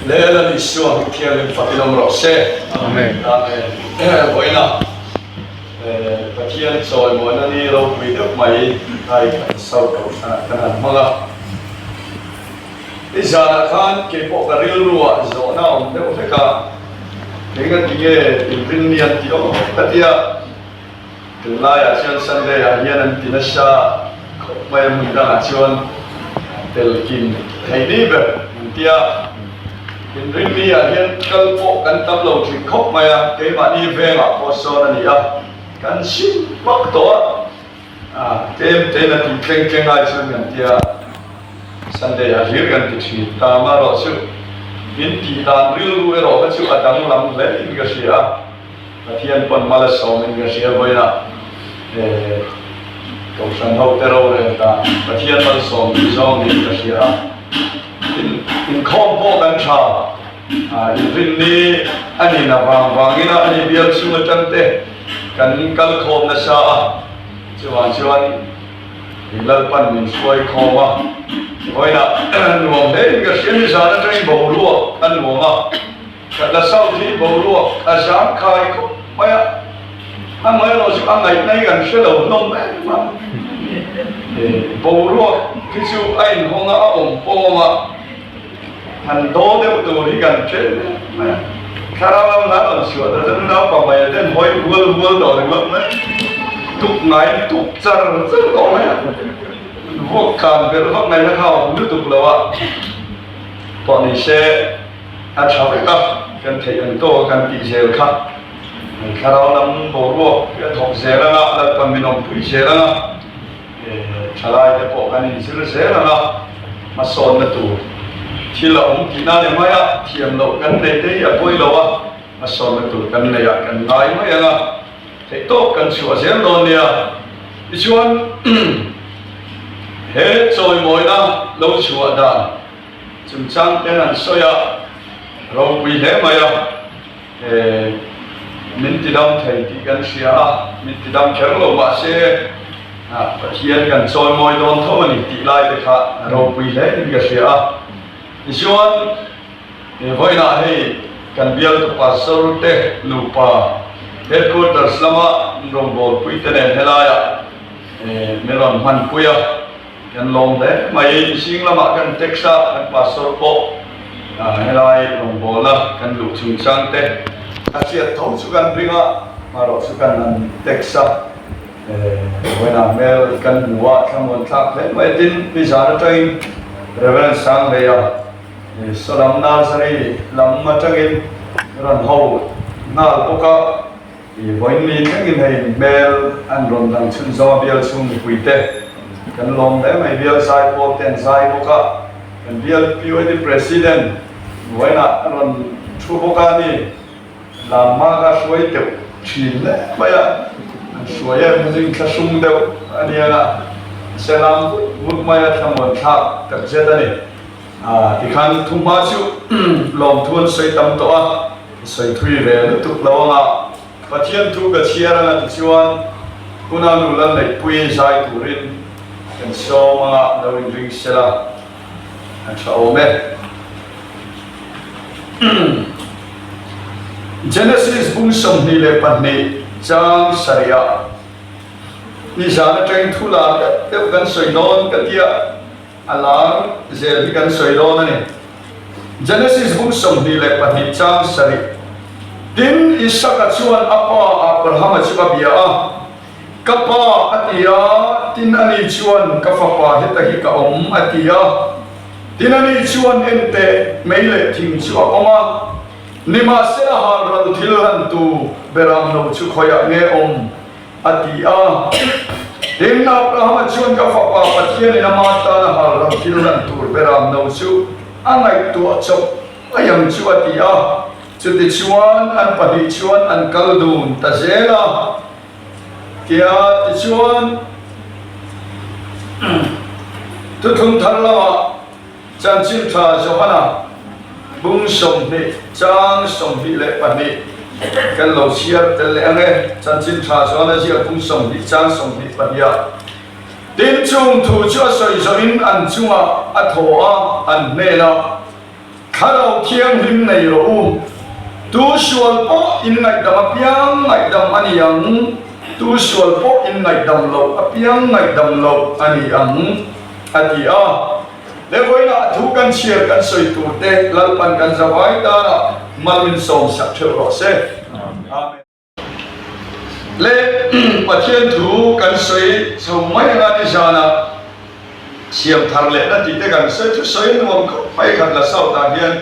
lẽ là lịch sử của thiên linh Phật lòng rõ xe Amen. Amen vậy nào Phật thiên rồi mỗi lần đi đâu quý được mấy ai sau cầu sa cái hạt măng bây giờ là khan cái bộ cái riêu lụa rõ nào nếu phải cả cái nghe tình riêng niên thì ông cái tia tương lai à chuyên sân đây à hiện anh tin sa bây mình đang à chuyên tel kim thấy đi về tia tình riêng đi à hiện câu bộ căn tâm lòng thì khóc mày à cái mà đi về mà có số này à căn xin bắt tổ tem là thì keng ai chuyên nhận tia Sunday a here kan ti ta ma ro su in ti dan ril ru ro ka chu adang lam le in ga sia pathian pon mala so min ga sia boina ko san ho te ro re ta pathian mal so mi zo min ga sia in khom po kan cha in rin ni ani na wang ina ani bial su ma tan te kan kal khom na sa chuan in lal pan min suai khoma vậy là nuông đấy cái chuyện gì nó trên bầu lúa ăn nuông là sau khi bầu lúa sáng khai không mấy anh mới nói chứ anh này nay gần sẽ đầu nông đấy mà bầu lúa cái chú anh không có ổn bò mà thành tố đều từ đi gần chết khá là làm sửa rồi nó bảo mày đến hồi vươn rồi mất đấy tục ngày tục chân rất có đấy vô cảm về lúc này nó hào nước tục lâu bọn này sẽ ăn cháo cái cặp cần thể hiện to cần bị dễ khác khá là nằm bổ ruột cái thọc dễ là là còn mình nằm bụi dễ là trả lại cái bộ cái này dễ là mà son là tủ thì là ông thì na này mấy thiềm lộ cần này đấy à bôi lâu mà son là tủ cần này cần nói mấy thế tốt cần sửa dễ luôn nè đi chuan hết rồi mỗi năm lâu chùa đàn chúng trang cái này soi rồi vì thế mà mình thì đông thầy thì gần xia mình thì đông chẳng lâu mà sẽ hiện gần soi mỗi đòn thôi mình thì lại được cả rồi vì thế mình cái xia thì xuân vậy là hay cần biết được pastor te lupa headquarters lama rong bol pui te ne helaya meron man puya kan long đấy mày xin là mà kan Texas kan pastor po helai long bola kan lu chung sang te asia thau su kan bringa maro su kan Texas when a mel kan wa kamon thak le mai tin bizarre train reverend sang le ya salam nazari lam ma tangin ran ho na poka voin ni tangin hei mel an ron dang chun zo bial chung puite kan long đấy mày bial sai po ten sai boka kan bial piu di president vậy là ron chu boka ni la ma ga suai teu chin le vậy à suai em ding ka sung deu ani là selam muk maya thamon thak tak zeta ni thì khan thung ma chu long thun sei tam to sei thui ve tu lo nga pathian thu ga chiara na chuan kuna nu lan nei pui sai tu rin kan so mga lawin ring sila ang sa ome Genesis bung som ni le pan ni chang saria ni sana train thula te kan soi non ka tia alang zel kan soi don ani Genesis bung som ni le pan ni chang sari tin Isaka chuan apa Abraham chuka bia kapa atia tin ani chuan kafapa heta hi ka om atia tin ani chuan ente meile thing chu oma nima se har ran thil han tu beram no chu khoya nge om atia tin Abraham chuan kafapa patia ni nama ta na har ran thil han tu beram no chu angai tu chok ayam chu atia chu ti chuan an padi chuan an kaldun ta zela kia chuan tu thung thar lama chan chin tha johana bung som ni chang som hi le pani kan lo siar tel le ange chan chin tha johana sia bung som ni chang som ni pania tin chung thu chu soi zo in an chunga a thoa an ne la khalo rau thiang him nei ro tu sual po in ngai dam apiang ngai dam ani ang tu sual po in ngai dam lo apiang ngai dam lo ani ang ati a le voi na thu kan chia kan soi tu te lal pan kan zawai ta na malmin som sak theu ro se amen le pathian thu kan soi so mai nga ni jana siam thar le na ti te kan soi thu soi nuam ko pai khat la sau ta hian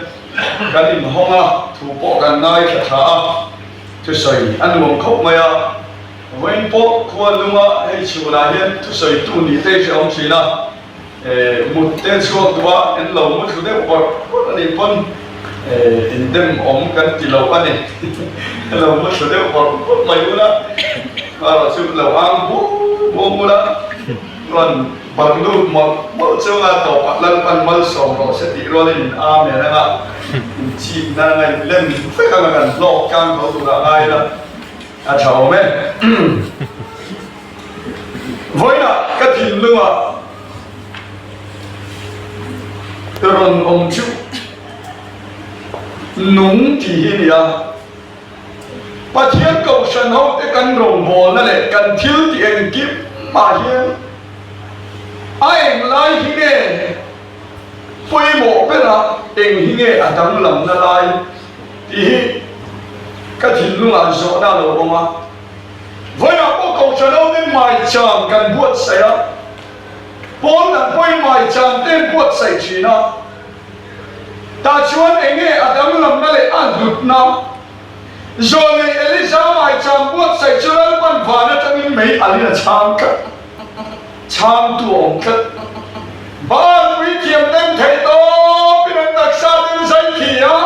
kan in honga thu po kan nai kha tha thu soi an nuam khop maya wen po khwa lunga hei chu na hian thu soi tu ni te jom china một tên chuột qua em lâu một thứ đấy bọt anh pon in dem om kan ti lâu anh lâu một thứ đấy bọt mấy bữa đó là chụp lâu ăn bố bố đó còn bằng luôn một chỗ là tổ bạc lần pan mal sòng rồi sẽ ti rồi lên này nè chỉ là ngày lên phải càng càng lo càng có tụ là ai đó chào mẹ với là cái thìn luôn à ron om chu nung ti hi ya pathian ko san ho te kan rong bol na le kan thil ti en kip ma hian ai lai hi nge poi mo pe na eng hi nge adang lam na lai ti hi ka thil lu an so na lo ma voi na ko san ho te mai cham kan buat saya bốn là quay ngoài tràn tên buộc xảy chỉ nó ta chuan anh nghe ở đám làm nó lại ăn hụt nó rồi này Elisa ngoài tràn buộc xảy cho nó ban phá nó cho mình mấy anh là cham tuồng cất ban quý kiềm đem thầy to bên anh đặc xa đến danh thì á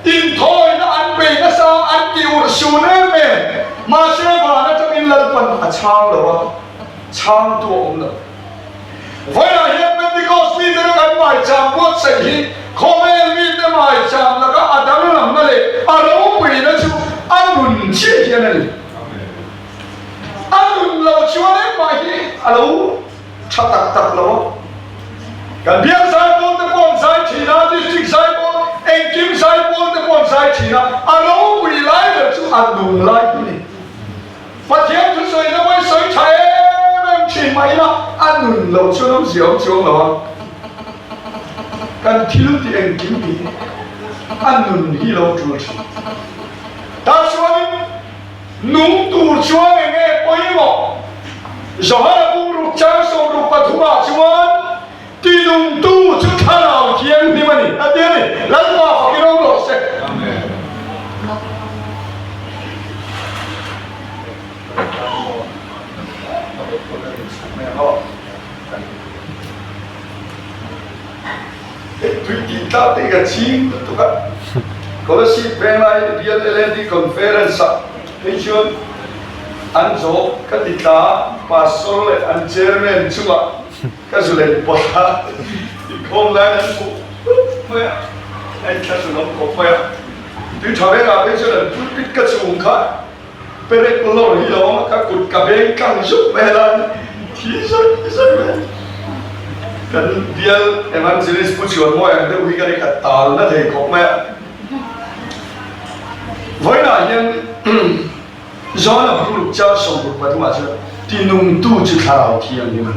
tin thôi nó ăn bì nó sao ăn kiều xù nè mẹ mà sẽ phá nó cho mình lần phần cham rồi cham tuồng rồi vậy là hiện Pentecost đi tới cái bài tràng buốt sậy hi, comment đi tới bài tràng là các Adam làm cái này, đâu bị nó chú ăn đun chia kia này, ăn đun lâu chú ấy bài hi, đâu chặt tắc lâu, cái biên sai bốn tới bốn sai chỉ là district sai bốn, anh kim sai bốn tới bốn sai chỉ là, đâu bị lại được chú ăn đun lại cái này, phát hiện chú soi nó mới soi chạy chỉ mấy đó ăn nụn lâu cho nó dẻo chuông rồi cần thiếu thì anh kiếm gì ăn nụn hi lâu chuông ta chuông nung tu chuông nghe bôi mỏ rồi là bung rục trang sầu rục bát thua chuông ti nung tu chú thà nào thiên đi mà nè à thế này lăn vào cái đâu rồi sẽ tuy tin ta thì cái chim tụi các có là ship bên này real LND conference thấy chưa anh số cái tin ta pastor lại anh chairman chú ạ cái số này bỏ ra thì không lại anh phụ mày anh ta số nó có mày tuy thằng bé nào bây giờ là biết cái số khác bây giờ có lỗi gì đó các cột cà phê càng giúp mẹ lên thì sao kan dia evangelis puchuan mo yang deu higari katal na thei khop me với là hiện do là bulu cha song bu pa thua cha tinung tu chu tharau thiang ni man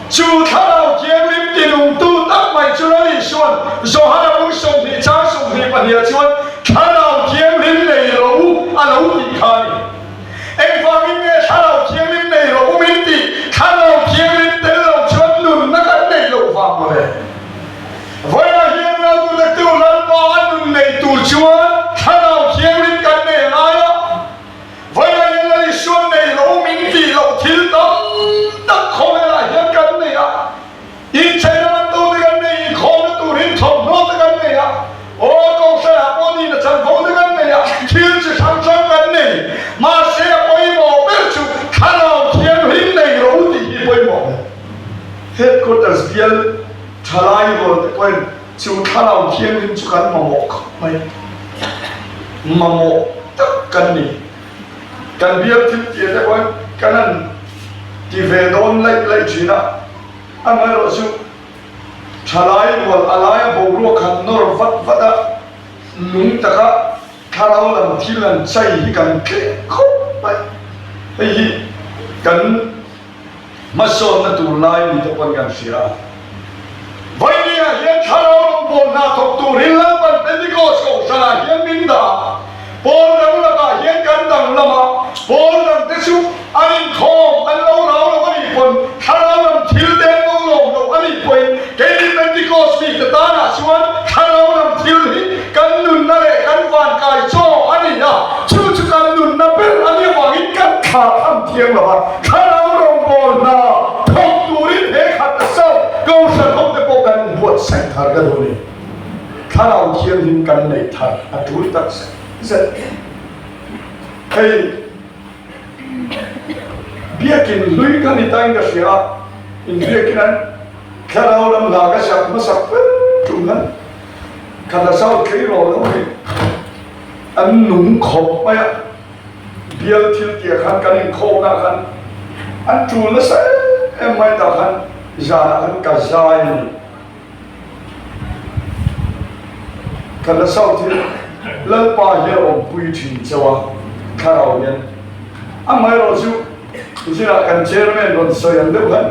chu tharau thiang lim tinung tu tak mai chu na li suan do ha bu song ni cha song ni pa nia chuan tharau thiang lim nei lo a lo ti khai em fa min nge tharau thiang lim nei lo min ti tharau thiang lim te lo nó cắt này lộ vào mà này với là hiện nay tôi đã tiêu lần bao anh này tụ chúa thằng nào khiến đến cắt này ai đó với là hiện nay xuân này lộ minh kỳ lộ thiếu tâm tất không là hiện cắt này à in chạy nó tôi cái này không nó tụ đến thòng nó cái này à ô câu xe à bao nhiêu là chẳng có cái này à thiếu chỉ sang sang cái này mà xe quay mỏ biết chụp thằng nào khiến đến này lộ thì quay mỏ headquarters bial thalai bol te point chu thalau thiam lim chu kan mamok mai mamok tak kan ni kan bial thip ti te point kanan ti ve don lai china amai ro chu thalai bol alai bo ro khan nor vắt vắt á nung ta cả khá lâu làm thi lần chạy hi cần kê khóc bay hi cần mà son na tu lai ni to quan gan sia vậy đi à hiện khá lâu bộ na thọc tu rin la ban Pentecost ko sa hiện minh da bộ đằng là cả hiện cần đằng là mà bộ đằng thế chú anh khom anh lâu lâu anh quần khá lâu làm thiếu đen lâu lâu anh quần cái đi Pentecost đi cái ta là chú anh khá lâu làm thiếu đi cần nụn na lệ cần vạn cài cho anh à chú cần nụn na bên anh hoàng ít cần khá thâm thiêng là mà khá lâu làm bộ na thọc tu rin thế khát sao câu sản không thể bộ cần buat sang thar cái đồ này khá lâu thiêng hình cần này thar à chú tắc sẽ hey biakin lui kan itang ka siya in biakinan khalaw lam la ka sak ma sak tungan kada sau kei ro lo ni an nung khop ma ya bial thil tia khan kan in khop na khan an chu na sa em mai ta khan za an ka zai ni kada sau thil lal pa ye om pui thin chawa khalaw yan an mai ro chu chỉ là cần chairman còn soi anh đâu hết,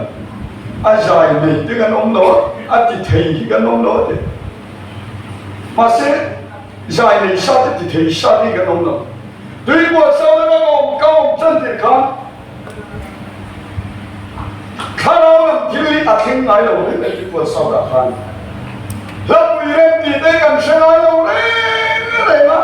ai dài này tiếng anh ông đó, anh thì thầy cái ông đó thì, mà sẽ dài này sao thì thầy sao đi cái ông đó, tuy qua sau đó ông cao chân thì khá lâu lắm thì anh听来了，我那边过sau đó看，那不然你那个谁来了嘞？那来嘛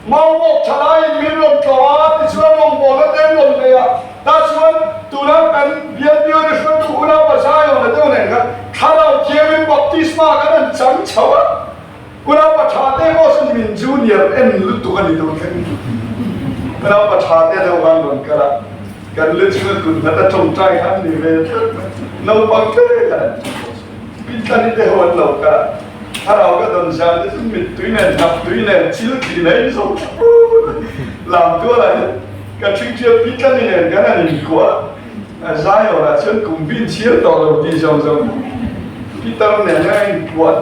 ，mau một trái miếng lồng cỏ thì chưa lồng bỏ nó tên lồng này à. Ta chuan tu na kan bian bian de shun tu na ba sa yo na tu ne ka khara jemin baptisma kan chang chawa kuna pa tha te mo sun min junior en lu tu kan tu kan kuna pa tha te de wan ron kara kan lu chu kun na ta chong trai han ni ve no bang te ka pin ta ni de hon lo ka khara ka don sa de sun mit tu ne nap tu ne chil ki ne so làm tua lại cái chuyện chưa biết cái này cái này quá sai rồi là chân cùng biên chiến tàu đầu đi dòng dòng cái tâm này ngay quá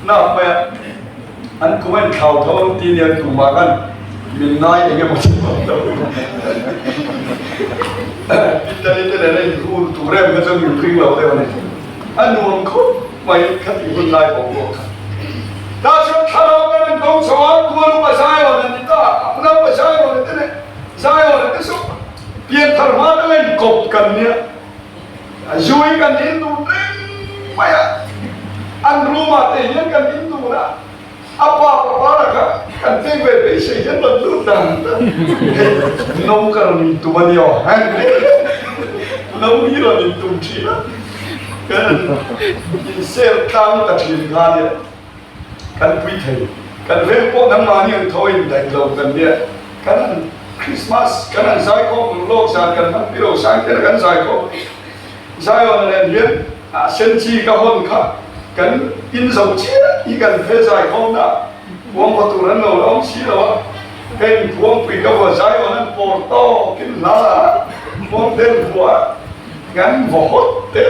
nó mẹ anh cũng anh khảo thấu tin nhận cùng bà con mình nói những cái một chút đâu cái này này khu tụ rem cái chân mình khinh lâu đây này anh nuông khóc mày khát thì hôm nay bỏ cuộc ta chưa thao cái công số của lúc mà sai rồi thì ta lúc mà sai rồi thế này sai rồi cái số tiền thằng má nó lên cột cần nhá duy cần đến tu mày ăn rumah teh yang cần đến tu lah apa lah kan teh về xây dựng lần tu đằng nông cần tu bao nhiêu hang nông như là tu chi đó kan sel tam ta tiền gan nhá kan quý thầy kan về bộ năm mà như thôi đại lâu cần nhá kan Christmas kan ang sai ko lok sa kan mang piro sang te kan sai ko sai on len yen sen chi ka hon kha kan in zo chi i kan fe sai ko na buông ko tu ran lo long chi lo ken buông pi ka wa sai on por to kin la buông den bua gan vo hot te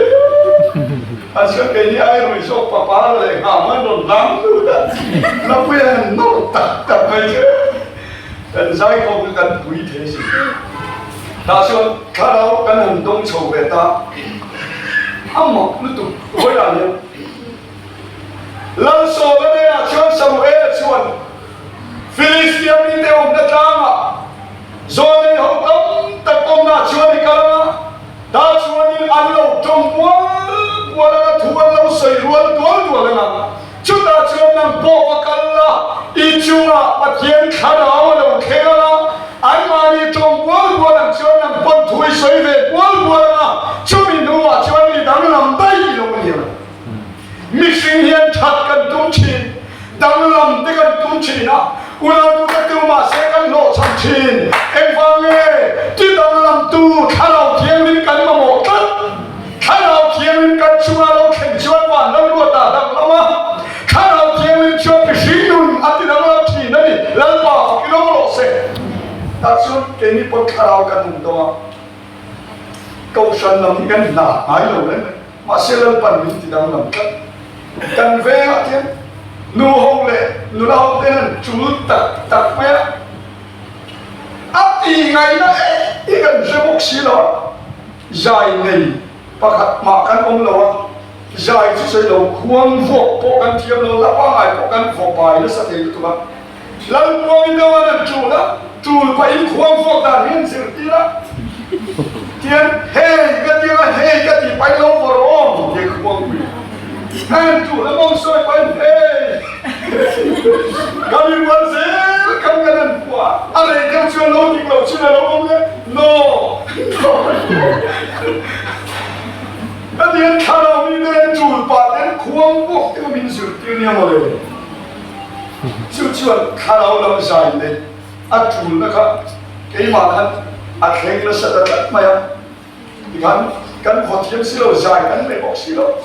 asya ke ni ai ro so papa le ha man don lam tu da la pu en no tak tak mai kan sai ko kan pui thế gì ta xuân khá lâu kan hành động sầu về ta âm mọc nó tụt với là nhiều lần sau cái này là xuân Samuel xuân Philistia đi theo ông đất Ram à rồi này hậu tống tập công là xuân đi cả ta xuân đi ăn lâu trong quá là thua lâu sấy luôn đuổi là chúng ta xuân nằm bộ và cần là ít chung à bắt hiện khá lâu là ok là anh mà đi trong quá làm xuân nằm bận thui sấy về quá là chúng mình đúng là xuân đi đang làm đây rồi nhiều mixing hiện thật cần tung chi đang làm cái cần tung chi na ulang tu cái mà sẽ cần lộ sang chi em vang nghe chỉ đang làm tu khá lâu thiên minh cần mà một tất khá lâu thiên minh cần chúng ta lâu khen xuân và lâu luôn ta đang làm mà khá lâu thiên minh cho cái gì luôn anh đi đang làm chi này làm bảo cái đó lộ sẽ ta xuân cái này bọn khá lâu cần đúng không câu xuân làm cái nà ai lâu đấy mà sẽ lên phần mình thì đang làm tất cần về hả thiên nu hong le nu la hong ten chu tak me ati ngai na e kan jemok silo zai nei pakhat ma kan om lo zai chu sei lo khuang vo po kan thiam lo la pa ngai po kan vo pai na sa te tu ba lan po in no na chu la chu pa in khuang vo ta hin sir ti la tian hey ka ti pai lo vor om ye khuang wi han chu la mong soi pai hey kami wazir kami kan puas ale kau cuma lo di kau cuma lo omnya no Kemudian kalau ini jual paten kuang bok itu min surti ni amole. Cuci kalau lo saya ini, jual nak keimanan, akhirnya sedang maya, kan hotel silo saya kan lebok silo,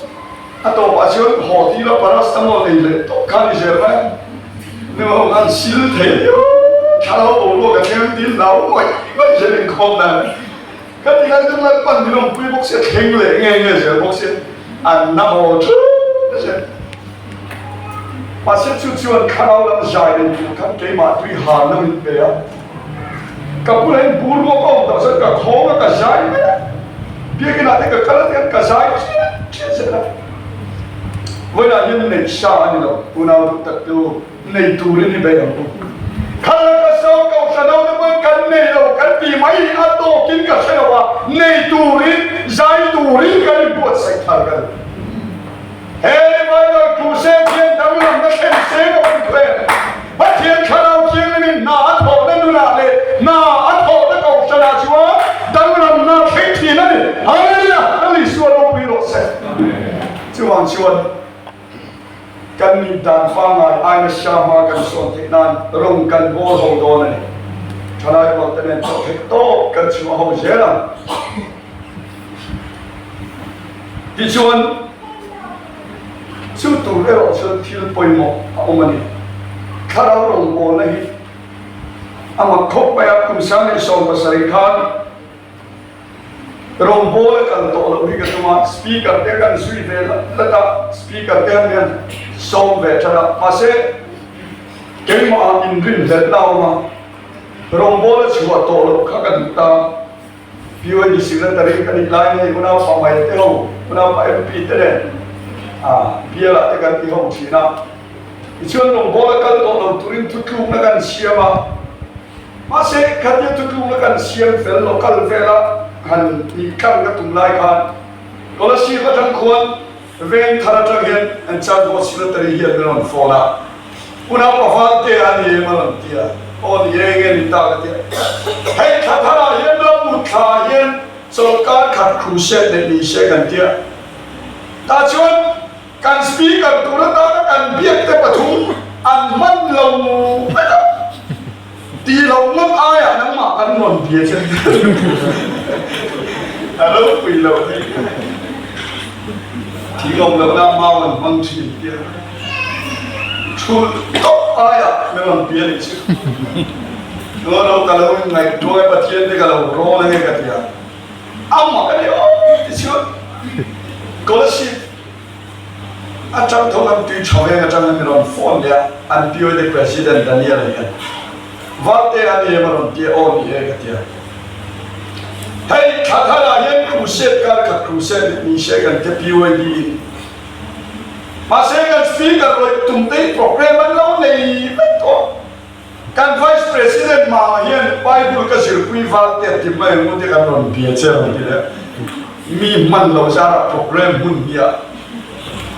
atau pasien hotel paras tamu lele, kan siapa? Ni mau kan sil teh, kalau orang kata dia lau, jadi kau dah. Ketika itu melakukan minum pui boxer kengle, ngenge boxer, nama tu, pasal cucian kalau dalam saya itu kan kemat pui hal namun beya, kapulen buruk kau tak sekat kau nak saya, dia kena ada kekalahan kasai, cina. Wala yang ni sah ni lo, punau tak tu ni turun ni beya. Kalau kasau kau senang dengan kan ni lo, kan timai atau kin kasau ni turin, zai turin kan buat sekar kan. Hei mana kusen yang tahu nak ken sega pun. Macam kalau kian ni na atau dan nula le, na atau dan kau senang cuma, dan nula fiti ni. Haleluya, ni suara biro se. Cuan. Kan ni dan fangai aina syama kan sontik nan rong kan bol ho don ni thalai waktu ni to kan cuma ho jelang di chuan chu tu le ro chu thil poimo omani kharau rong bol nahi ama khop pa kum sang ni so pasari khan rong bol kan to lo hi ka tuma speaker te kan sui ve la speaker te han song về cho nó mà sẽ cái mà in rin rất lâu mà rong bol là chùa tổ lộc các cái ta biểu đi sinh ra dari cái lại này cũng nào phòng máy tiêu cũng nào phải bị thế này biểu là cái tiêu không chỉ na chuyện rong bol là cái tổ lộc turin tu tu là cái xia mà sẽ cái tu tu là cái xia về local về là han đi cam cái tung lại kan đó là xia cái thằng khuôn ven thara trang hian an chan go sila tari hian meron fola una pavante ani malam tia on yenge ni ta tia hei thara hian la mu tha hian sarkar khat khuset de ni se kan tia ta chuan kan speaker tu la ta kan biak te pathu an man lo ti lo ngam aya nang ma kan non bia chen alo pui lo thì ông làm nam mau mình mang chỉ kia chua tốt ai à mấy bạn biết đấy chứ nó đâu cả lâu ngày đôi bát thiên thì cả lâu rô này cái gì à ông mà cái điều thì chứ có là gì anh trong thôn anh tùy chồng anh trong anh làm phone đấy anh biểu the president Daniel này vắt thế anh em làm tie on cái gì à hay khá là những crusade các crusade ni sẽ gần cái POD mà sẽ gần speaker rồi tụm tới program anh lâu này có kan vice president mà hiện Bible cái sự quy vang tiệt thì mấy muốn thì kan làm bia chơi rồi kìa mi man lâu ra program muốn bia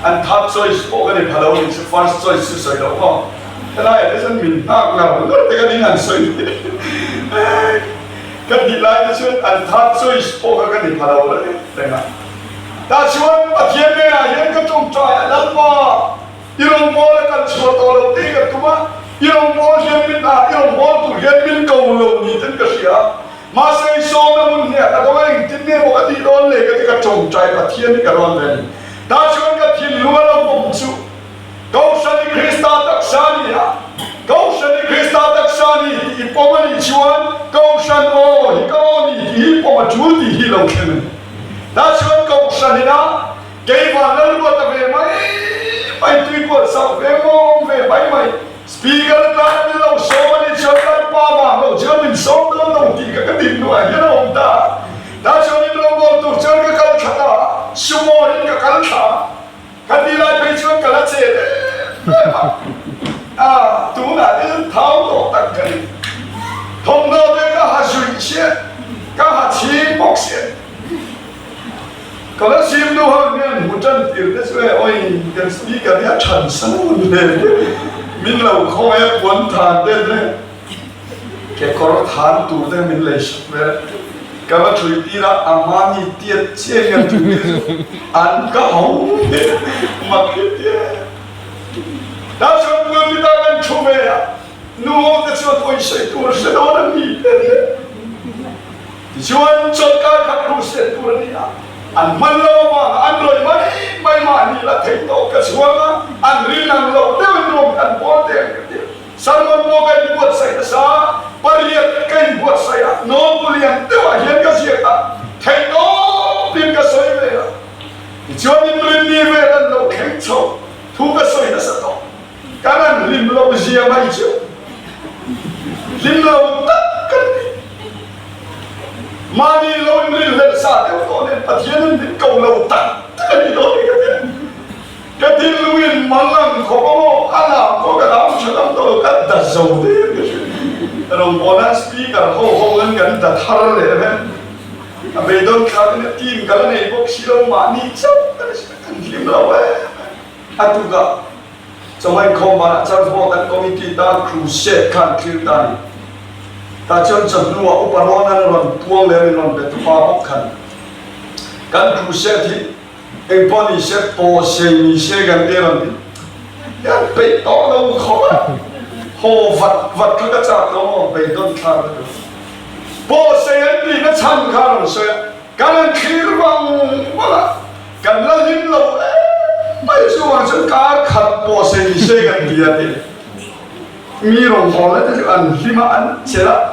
anh third choice có cái này phải lâu thì first choice soi đâu không cái này là dân mình nào nào nó cái này anh soi cái gì lại nó chuyện anh thắt rồi spoke cái gì phải đâu đấy đấy mà ta chuyện ở thiên này là những cái trong trại lắm mà yêu mô là cần sửa tổ đầu tiên cái tụi mà yêu mô hiện bên yêu mô tụi hiện bên cầu lồng như thế cái gì á mà xây xong nó muốn nhẹ ta đâu anh tin nghe một cái gì đó lấy cái trong trại ở thiên cái đó này ta chuyện cái thiên luôn là bổng chú câu sanh Christa đặc sani à câu sanh Christa đặc sani ipomani chuan câu sanh o hi câu ni ipoma chu ti hi lo khen ta chuan câu sanh na cái vàng nó luôn ta về mấy ai tui ko sa ve mo ve bai mai speaker ta ni lo so ni cho ta pa ma lo cho min so lo lo ti ka tin no ya no ta ta cho ni lo mo tu cho ka kal khata sumo ni ka kal kha ka ti lai pe cho ka la che de tu na ni thao lo ta ka ni thông đó với các hạt suy xét các hạt chi bóc xét còn nó xiêm đâu hơn nên một chân tiền đấy rồi ôi cái gì cái này trần sẵn luôn đấy mình là không ai muốn thàn đấy đấy cái có thàn tủ đấy mình lấy sắp về cái mà chui đi ra amani tiệt chế cái tủ ăn cái hỏng mặc cái tiệt đã cho người ta ăn chua về à nuo cái chuyện tôi sẽ tu sẽ đó là gì đấy chuyện cho cả các tu sẽ tu đấy à anh mang lâu mà anh rồi mấy mà đi là thấy tổ cái chuyện á anh đi làm lâu đeo luôn anh bỏ tiền cái tiền sao mà mua cái buốt say là sao bây giờ cái buốt say à nó不连对吧现个些啊thấy tổ tiền cái sợi về à chuyện mình đi về là nó kén chậu thu cái sợi là sao tổ cái này lim lâu gì mà chứ lim lâu tất cả mà đi lâu đi lên xa theo đó nên phát hiện đến cầu lâu tất cả đi đó cái tin luôn mà làm khó có ăn làm có cái đám cho đám tôi cắt đặt dầu thế rồi bonus speaker không lên cái đặt tharเลยนะbây giờ cái này team cái này bốc xí lâu mà đi chốc cái lim lâu ấy anh tu cả trong anh không mà trong bộ cái committee ta crusade kan kêu ta ta chân chân lúa uparon anh luôn buông lên mình luôn để phá bóc khăn kan crusade thì anh bọn đi sẽ bỏ xe xe gần đây rồi anh bị to đâu khó hồ vật cái cái chạp đó bị đơn khăn bỏ xe anh đi nó chăn khăn rồi xe cái anh khí bằng mà cái là những lâu bây giờ anh sẽ cả khát bỏ xe xe gần đi à mi rồng hồ lên thì anh lima anh sẽ là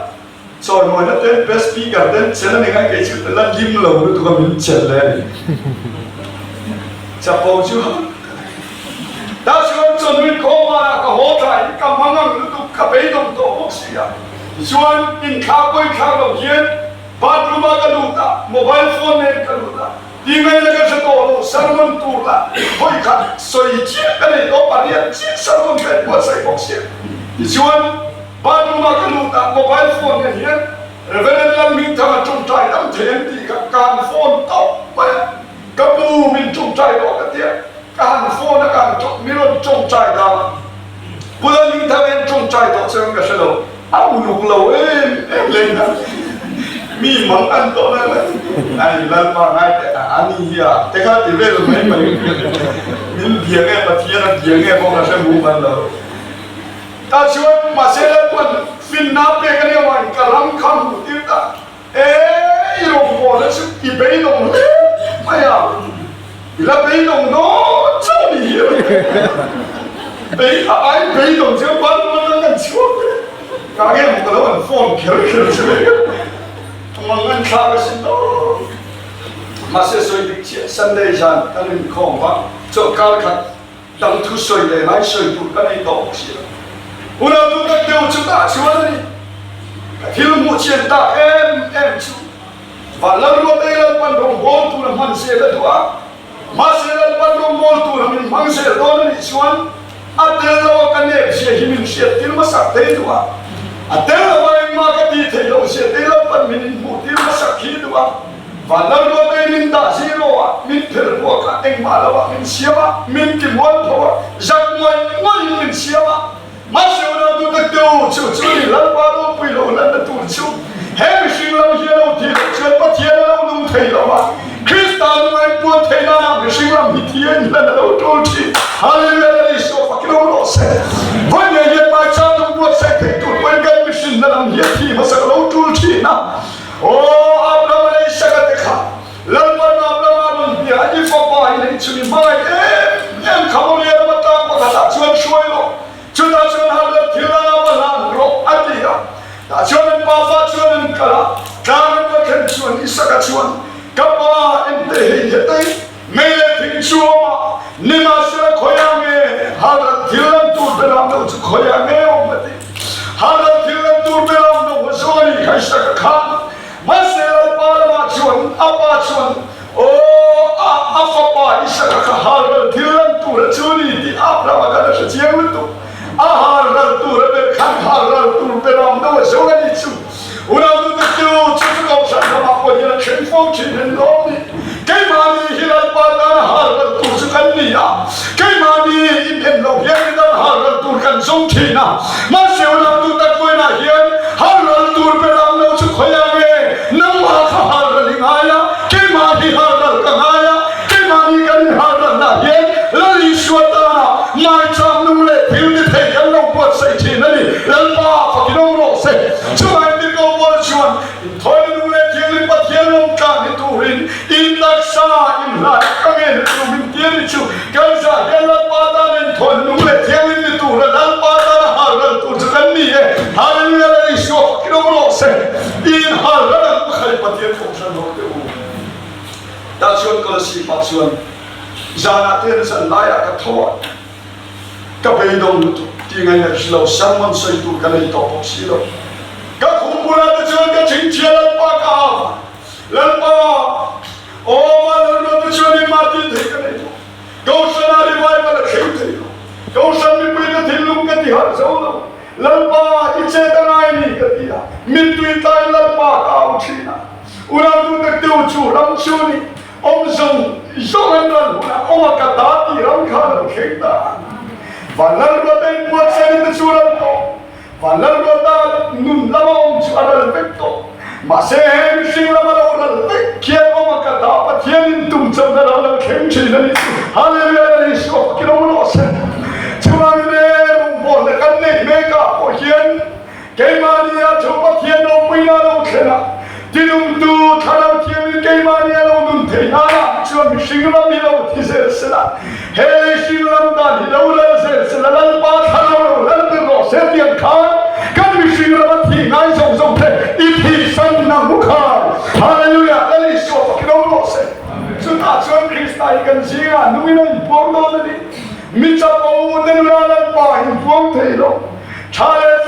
rồi mọi nó đến best speaker đến sẽ là những cái chuyện là lim lâu nó tụi mình chết lên chả bao nhiêu đã chuẩn chuẩn bị có mà cái hỗ trợ cái mang ngang nó tụi cái bê tông tổ bốc xì à chuẩn in khá quay khá lâu hiền bathroom cái lụt à mobile phone này cái lụt à đi ngay là cái số đồ sản phẩm tu là thôi cả soi chiết cái này có bản địa chiết sản phẩm cái của sai bốc xì thì chuẩn bathroom cái lụt à mobile phone này hiền rồi về làm mình thằng trong trái đâm thêm thì cái can phone tóc vậy cái bu mình trong trái đó cái tiền can phone nó can trong mình trong trái đó bây giờ mình thằng em trong trái đó xem cái số đồ áo lục lầu em lên đó mi mong ăn to này anh lần mà ngay anh đi à thế khác thì về rồi mấy mình điếng nghe mà thiên là điếng nghe phong là sẽ mua bán đâu ta chưa mà sẽ là quân phim nắp về cái này mà cả lắm không một tiếng ta ê rồi bỏ nó sức thì bấy đồng mày à là bấy đồng nó sao đi hiểu bấy ai bấy đồng chưa bán nó đang chuột cả cái một cái đó còn phong kiểu mà ngân khá cái gì đó mà sẽ xoay được chuyện Sunday rằng cái này không phải cho cao khát đang thu xoay để lại xoay tụt cái này đó gì đó hôm nào tôi đã tiêu chúng ta chú anh đi thiếu một chuyện ta em chú và lần đầu tiên là ban đầu bố tôi là mang xe đó thôi mà xe là ban đầu bố tôi là mình mang xe đó này chú anh anh tên là cái này xe thì mình xe tiền mà sắp tới thôi tên là vậy mà cái gì thì đâu sẽ tên là phần mình một tiếng mà sắc khí đúng không? Và lần đầu tiên mình đã zero à, mình phải có cả anh mà là mình xia mà, mình cái món thôi, giặc ngoài mình xia mà sau đó tôi đã tiêu chú đi lần ba lô quỳ lô lần đã tụt chú, hết sinh lâu hiền lâu thì chuyện bắt thiên lâu nung thầy lâu mà, Christian ngoài buôn thầy nào cái sinh làm bị thiên lần lâu trôi đi, Hallelujah đi số phát lâu lỗ xe, vấn đề hiện tại sao tôi buôn xe thầy tụt quên cái mình là làm gì thì mà sao lâu trôi đi nào, Abraham này sẽ cái gì lần ba Abraham bị anh đi phá bài này chú đi bài em không liên mà ta có thể chuyện xuôi rồi. Chúng ta chuyện hàng là thiên là mà làm rồi anh đi à, ta chuyện ba phát chuyện cả, ta nên có khen chuyện ít cái chuyện, các bạn em thấy hiện tại mấy là tiếng chúa mà, nhưng mà sẽ có yang nghe rama kada sa chiang lu tu ahar ral tu rabe khan har ral tu pe ram do so ga ni chu una tu tu chu chu ko sa ma ko ni la chen phong chin hen lo ni kai ma ni hilal pa da har ral tu su kan ni ya kai ma ni in hen lo hian da har ral tu kan song thi na ma se una tu ta ko na hian har ral tu pe ram lo chu khoya ge nam ma kha har ral nga ya kai ma ni har ral ka nga ya kai ma ni kan har ral na hian la li swata mai cham nung le phil ni the kan lo pot sai thi na ni lal pa fa ki dong ro se chu mai ti ko bo chuan thoi nung le thiang ni pa thiang long ka ni tu rin in dak sa in la ka nge tu min ti ni chu kan sa hian la pa ta nen thoi nung le thiang ni tu ra lal pa ta ha ra tu chu kan ni e hallelujah la li so ki dong ro se in ha ra la khai pa thiang ko sa lo te u ta chuan ko si pa chuan zana te san la ya ka thoi ka pe dong tu ti ngai na slo samon sai tu ka nei to pok si lo ka khum pula te chuan ka ching chia lan pa ka lan pa o ma lo te chuan ni ma ti the ka nei to ko sana ri vai ma la kheu the lo ko san mi pe te thilum ka ti har so lo lan pa i che ta nai ni ka ti ya min tu tai lan pa ka u chi na una tu te tu chu ram chu ni om song so an ran una o ka ta ti ram kha lo kheu ta Valar gota in buat saya itu surat to, valar gota nun lama suara lekto, masih mesti lama orang lek, kian orang kata apa kian tum cakap orang kemci ni, haleluya ni so kira mana se, cuma ni rumput lekan ni mereka kian, kemania coba kian orang punya orang kena, tidung tu kalau kian kemania orang nun tiada, cuma mesti lama ni orang tisir sila, hei silam dah ni orang Selalu pas kalau lalu rasa dia kan mesti rapat ngai song te iti sana muka haleluya lalu so kita rasa sudah sudah Kristus ikan sia numino impordo tadi minta kau dan lalu pas import te lo cara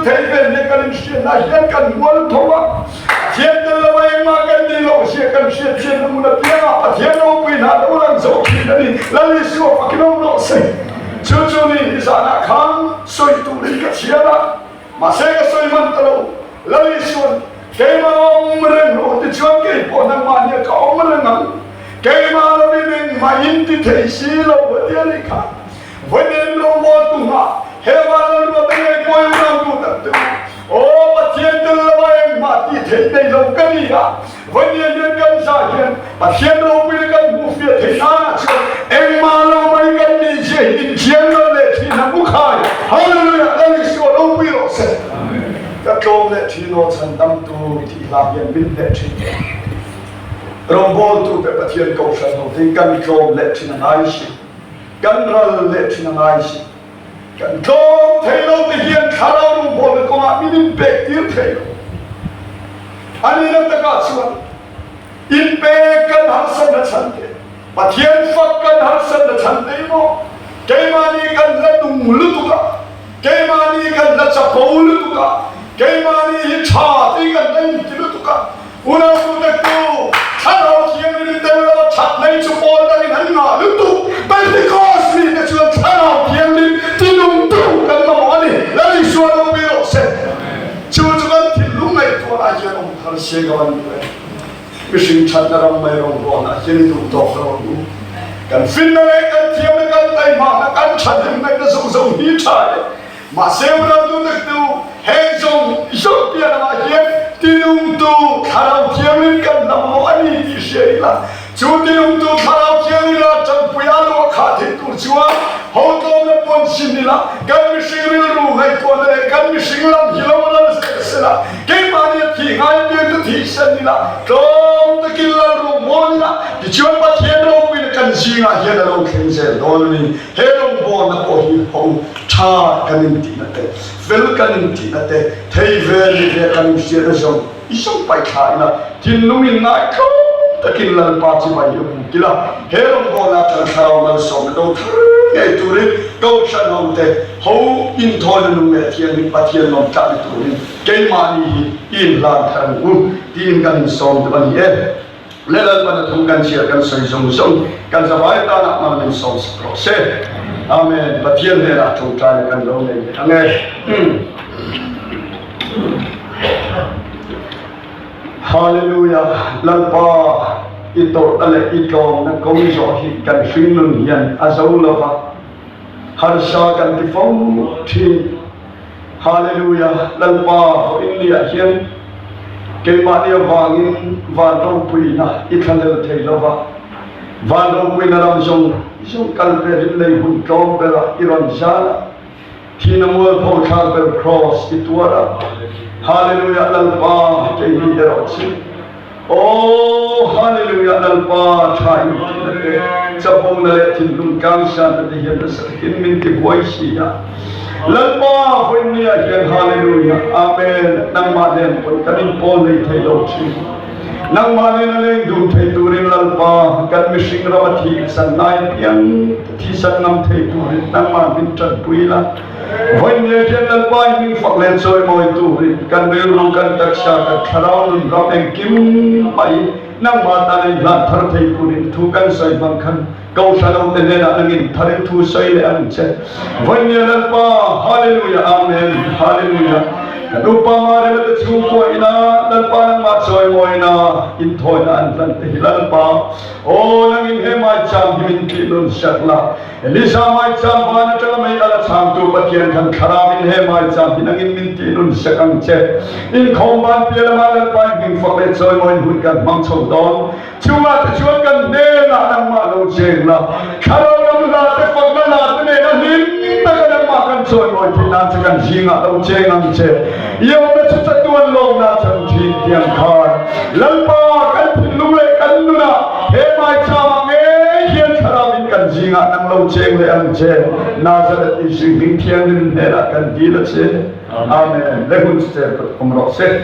te te kan sia nak kan buat thoma siapa lama yang makan di lo sia kan sia mula tiang apa tiang apa nak orang so tadi lalu so kita rasa Cucu ni di sana kan, soi tu ni kasihan, masih soi mantau, lalu suan, kema orang orang tu cuan ke, pona mania kau orang, kema orang ni main di tesi lo berdia ni kan, berdia lo tu ha, hewan lo berdia kau orang tu tak oh pasien tu yang mati tesi lo kini ha, berdia dia kan sahaja, pasien lo berdia kan mufti tesi sana cuan, malam mai kan ni je jian lo le thi na bukai hallelujah lalu so lo pi lo se ka kom le thi lo chan dam tu ti la bien bin le thi rom bol tu pe pathian ko sha no tin kan kom le thi na nai shi kan ral le thi na nai shi kan kom thei lo ti hian khara rom bol ko ma min pe ti thei ani na ta ka chuan in pe kan har sa na chan ke Pathian fakkan harsan da chandai mo, kaimani kan la dunglu tuka, kaimani kan la chapolu tuka, kaimani hicha tikan nai tilu tuka, una tutak tu, charo kian ni telo chat nai chupol da ni na lutu, Pentecost ni na chuan charo kian ni tilung tu kan ma ani, lai suara biro se, chuan tilung nai tu na kian om thar se gawan ni. Mesti cakap ramai orang buana, jadi tu doktor tu. Kan final kan tiap kan time kan cakap mereka sung hitai. Masih orang tu tu hengzong isok dia nama dia tinung tu kalau tiap kan nama ani di sini. Tinung tu kalau tiap ni lah jangan punya lo khatir tu cuma hotel ni pun sini lah. Kan mesti riru hai tu ada kan mesti lam hilang lah sila. Kemana tinggal dia tu di sini lah. Kilal rumon na dijual patien ro pin kan singa hian ro khense don ni herong bon na ko hi ho cha kan ti na te vel kan ti na te thei vel ni kan si ra song isong pai khai na tin numin na ko takin lal pa chi bai yu kila herong bon na kan khao mal song do ngai tu ri ko shan ho te ho in thon nu me thian ni patien nom ta tu ri ke mani in lan kan u tin kan som de ban ye Lelal pada tungkan siakan soi song song kan sampai tanah malam song proses Amen. Pathian ne la chung trai kan lo nei. Amen. Hallelujah. Lalpa ito ale ito na komisyo kan shinun yan azulava. Harsa kan tifong ti. Hallelujah. Lalpa India yan. Kemania vangin vado puina ithalel thailova. Vado puina ramsong isong kalperin lay hun kaupera iron jala. Tinamul po kalper cross ituara. Hallelujah lalpa kehi erotsi. Oh hallelujah lalpa thai sapong nale tinlung kamsa na diyan sa minti voice-ya. Lalpa punya yang hallelujah amen nang maden pun kanin pon nei thailo chi nang maden ale dum thai turin lalpa kan mishing rawati san nai piang thi san nam thai turin nang ma bin chan puila voinya jen lalpa min faklen soi moi turin kan bel rong kan taksha kan tharau ram eng kim pai nang ma ta nei la thar thai turin thu kan soi bang khan kau salam tenena angin tharin thu sai le an che voinya lalpa hallelujah amen hallelujah Lupa mare le chu ko ina lalpa ma choi moina in thoi na an tan te lalpa o nang in he ma cham min ti nun sakla elisa ma cham ba na ta mai ala cham tu pathian kan kharam in he ma cham nang in min ti nun sakang che in khom ban pia ma lalpa ging fak le choi moin hun kan mang chou don chuwa te chuan kan de na nang ma lo che la kharo nam la te fak na te ne na lim ta kan ma kan choi moi ti na cha kan jinga lo che ngang che yêu nó sẽ tuôn lông na chẳng chỉ tiền khơi lần ba cái lúc này cái lúc nào thế mai cha nghe hiền khara mình cần gì ngã năng lâu chênh để ăn chê na sẽ là ý sự bình thiên nên để là cần gì là chê amen để hun sẽ không rõ sẽ